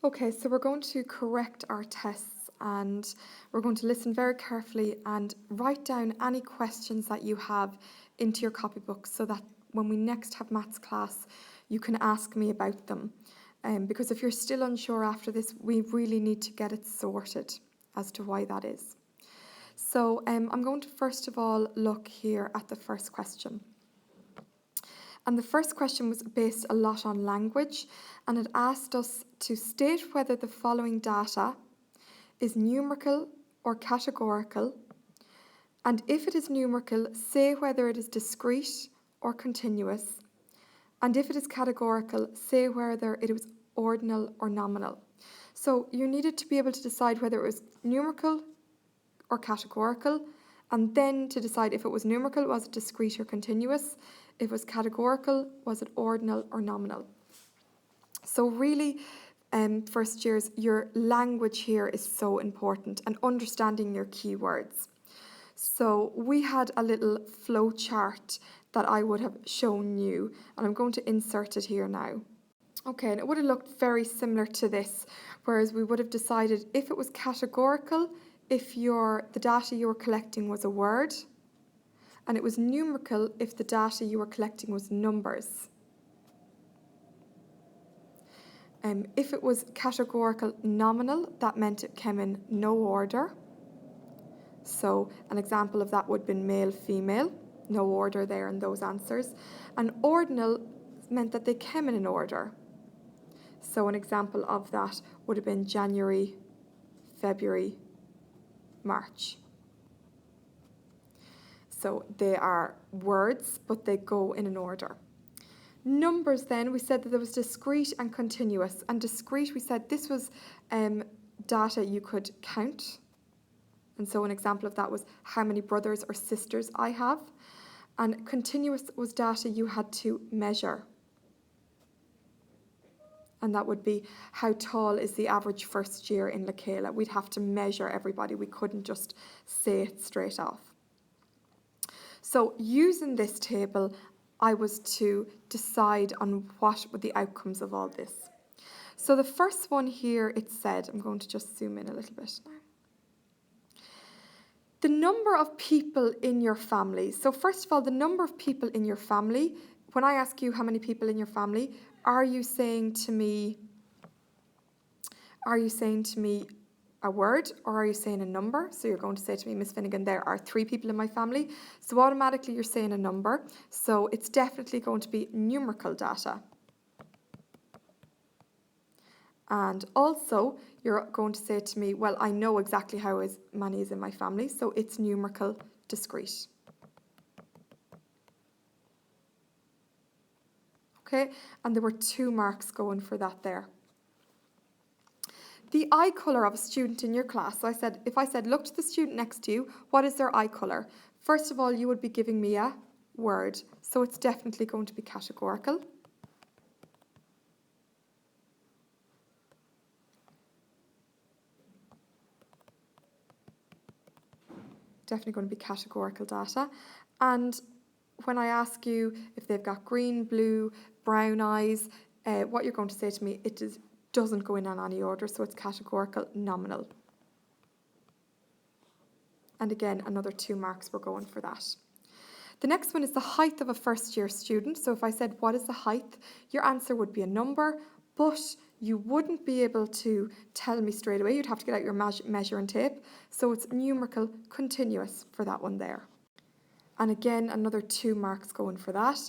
Okay, so we're going to correct our tests and we're going to listen very carefully and write down any questions that you have into your copybook so that when we next have maths class, you can ask me about them. Because if you're still unsure after this, we really need to get it sorted as to why that is. So I'm going to first of all look here at the first question. And the first question was based a lot on language, and it asked us to state whether the following data is numerical or categorical, and if it is numerical, say whether it is discrete or continuous, and if it is categorical, say whether it was ordinal or nominal. So you needed to be able to decide whether it was numerical or categorical, and then to decide if it was numerical, was it discrete or continuous? If it was categorical, was it ordinal or nominal? So really, first years, your language here is so important and understanding your keywords. So we had a little flow chart that I would have shown you, and I'm going to insert it here now. Okay, and it would have looked very similar to this, whereas we would have decided if it was categorical, if the data you were collecting was a word, and it was numerical if the data you were collecting was numbers. If it was categorical nominal, that meant it came in no order. So an example of that would have been male, female, no order there in those answers. And ordinal meant that they came in an order. So an example of that would have been January, February, March. So they are words, but they go in an order. Numbers then, we said that there was discrete and continuous. And discrete, we said this was data you could count. And so an example of that was how many brothers or sisters I have. And continuous was data you had to measure. And that would be how tall is the average first year in Lakela. We'd have to measure everybody. We couldn't just say it straight off. So using this table, I was to decide on what were the outcomes of all this. So the first one here, it said, I'm going to just zoom in a little bit now. The number of people in your family. So first of all, the number of people in your family. When I ask you how many people in your family, are you saying to me a word, or are you saying a number? So you're going to say to me, Miss Finnegan, there are 3 people in my family. So automatically you're saying a number. So it's definitely going to be numerical data. And also you're going to say to me, well, I know exactly how many is in my family. So it's numerical discrete. Okay, and there were 2 marks going for that there. The eye colour of a student in your class. So if I said, look to the student next to you, what is their eye colour? First of all, you would be giving me a word. So it's definitely going to be categorical. Definitely going to be categorical data. And when I ask you if they've got green, blue, brown eyes, what you're going to say to me, doesn't go in any order, so it's categorical nominal. And again, another 2 marks were going for that. The next one is the height of a first year student. So if I said, what is the height? Your answer would be a number, but you wouldn't be able to tell me straight away. You'd have to get out your measuring tape. So it's numerical continuous for that one there. And again, another 2 marks going for that.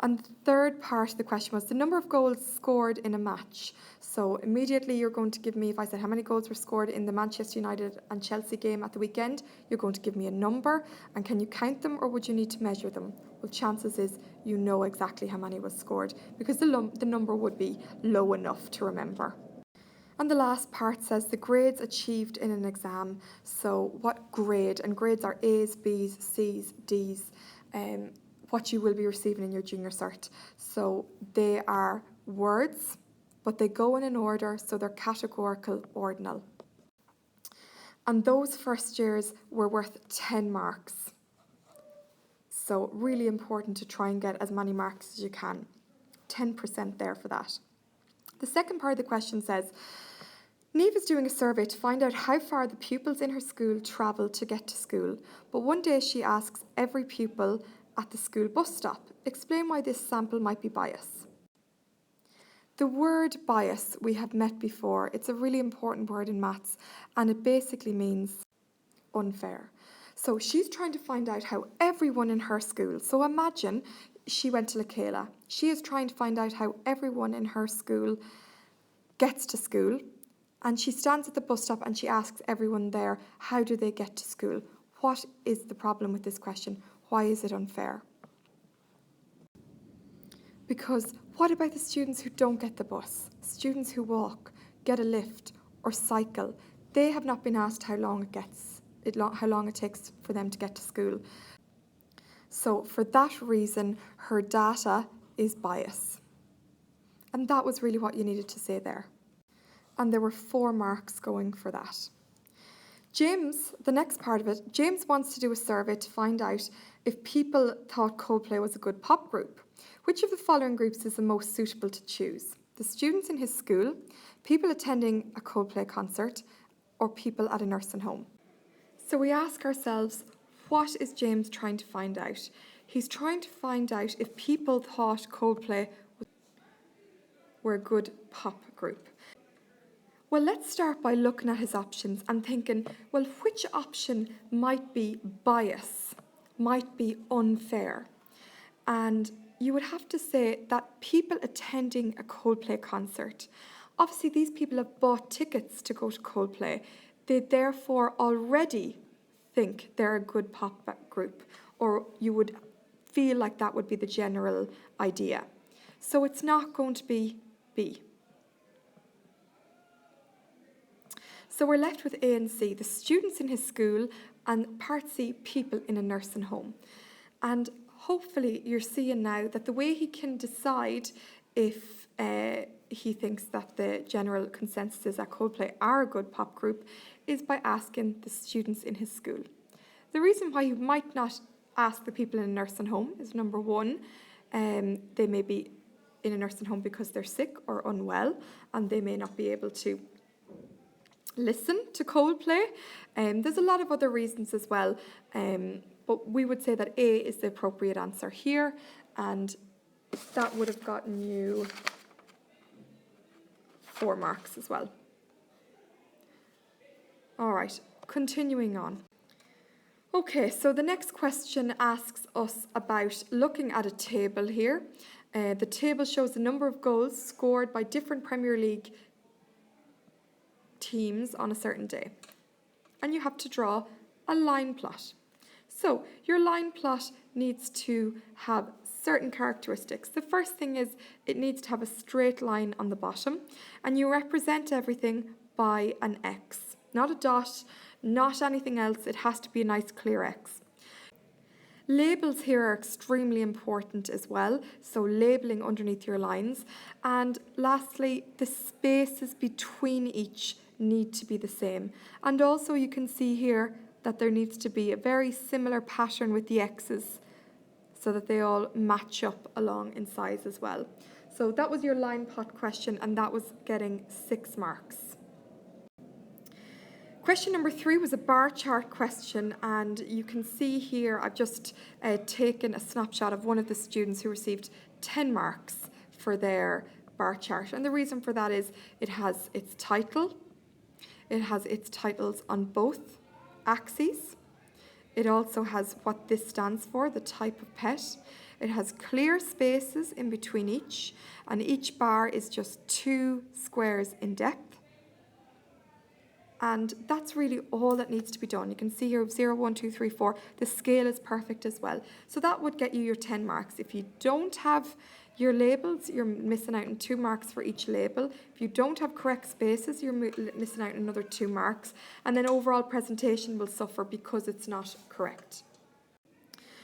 And the third part of the question was the number of goals scored in a match. So immediately you're going to give me, if I said how many goals were scored in the Manchester United and Chelsea game at the weekend, you're going to give me a number. And can you count them, or would you need to measure them? Well, chances is you know exactly how many was scored, because the number would be low enough to remember. And the last part says the grades achieved in an exam. So what grade? And grades are A's, B's, C's, D's, what you will be receiving in your junior cert. So they are words, but they go in an order, so they're categorical ordinal. And those first years were worth 10 marks. So really important to try and get as many marks as you can. 10% there for that. The second part of the question says, Neve is doing a survey to find out how far the pupils in her school travel to get to school, but one day she asks every pupil at the school bus stop, explain why this sample might be bias. The word bias we have met before. It's a really important word in maths, and it basically means unfair. So she's trying to find out how everyone in her school, so imagine she went to Lakela, she is trying to find out how everyone in her school gets to school, and she stands at the bus stop and she asks everyone there, how do they get to school? What is the problem with this question? Why is it unfair? Because what about the students who don't get the bus? Students who walk, get a lift, or cycle? They have not been asked how long it takes for them to get to school. So for that reason, her data is bias. And that was really what you needed to say there. And there were 4 marks going for that. James, the next part of it, James wants to do a survey to find out if people thought Coldplay was a good pop group. Which of the following groups is the most suitable to choose? The students in his school, people attending a Coldplay concert, or people at a nursing home? So we ask ourselves, what is James trying to find out? He's trying to find out if people thought Coldplay were a good pop group. Well, let's start by looking at his options and thinking, well, which option might be bias, might be unfair? And you would have to say that people attending a Coldplay concert, obviously these people have bought tickets to go to Coldplay. They therefore already think they're a good pop group, or you would feel like that would be the general idea. So it's not going to be B. So we're left with A and C, the students in his school, and part C, people in a nursing home. And hopefully you're seeing now that the way he can decide if he thinks that the general consensus is that Coldplay are a good pop group is by asking the students in his school. The reason why you might not ask the people in a nursing home is, number one, they may be in a nursing home because they're sick or unwell, and they may not be able to listen to Coldplay. There's a lot of other reasons as well, but we would say that A is the appropriate answer here, and that would have gotten you 4 marks as well. All right, continuing on. Okay, so the next question asks us about looking at a table here. The table shows the number of goals scored by different Premier League teams on a certain day. And you have to draw a line plot. So your line plot needs to have certain characteristics. The first thing is it needs to have a straight line on the bottom, and you represent everything by an X. Not a dot, not anything else. It has to be a nice clear X. Labels here are extremely important as well, so labelling underneath your lines. And lastly, the spaces between each need to be the same. And also you can see here that there needs to be a very similar pattern with the X's so that they all match up along in size as well. So that was your line plot question, and that was getting 6 marks. Question number 3 was a bar chart question, and you can see here I've just taken a snapshot of one of the students who received 10 marks for their bar chart. And the reason for that is it has its title, it has its titles on both axes. It also has what this stands for, the type of pet. It has clear spaces in between each, and each bar is just 2 squares in depth. And that's really all that needs to be done. You can see here 0, 1, 2, 3, 4. The scale is perfect as well. So that would get you your 10 marks. If you don't have your labels, you're missing out on 2 marks for each label. If you don't have correct spaces, you're missing out on another 2 marks. And then overall presentation will suffer because it's not correct.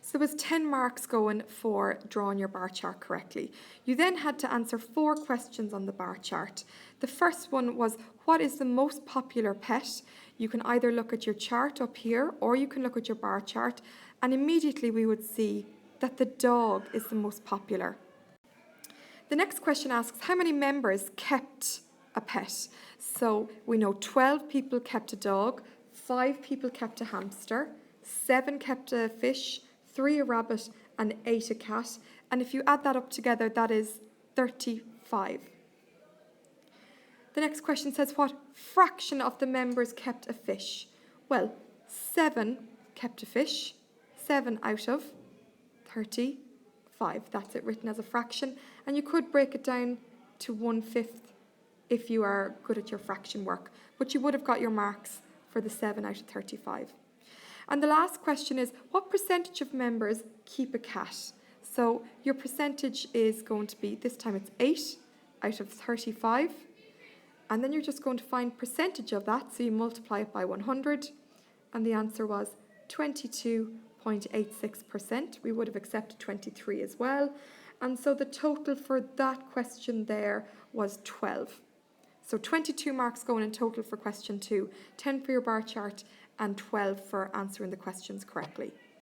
So there was 10 marks going for drawing your bar chart correctly. You then had to answer 4 questions on the bar chart. The first one was, what is the most popular pet? You can either look at your chart up here, or you can look at your bar chart, and immediately we would see that the dog is the most popular. The next question asks, how many members kept a pet. So we know 12 people kept a dog, 5 people kept a hamster, 7 kept a fish, 3 a rabbit, and 8 a cat. And if you add that up together, that is 35. The next question says, what fraction of the members kept a fish? Well, 7 kept a fish, 7 out of 35. That's it, written as a fraction. And you could break it down to 1/5 if you are good at your fraction work. But you would have got your marks for the 7 out of 35. And the last question is, what percentage of members keep a cat? So your percentage is going to be, this time it's 8 out of 35. And then you're just going to find percentage of that, so you multiply it by 100, and the answer was 22.86%. We would have accepted 23 as well. And so the total for that question there was 12. So 22 marks going in total for question 2, 10 for your bar chart, and 12 for answering the questions correctly.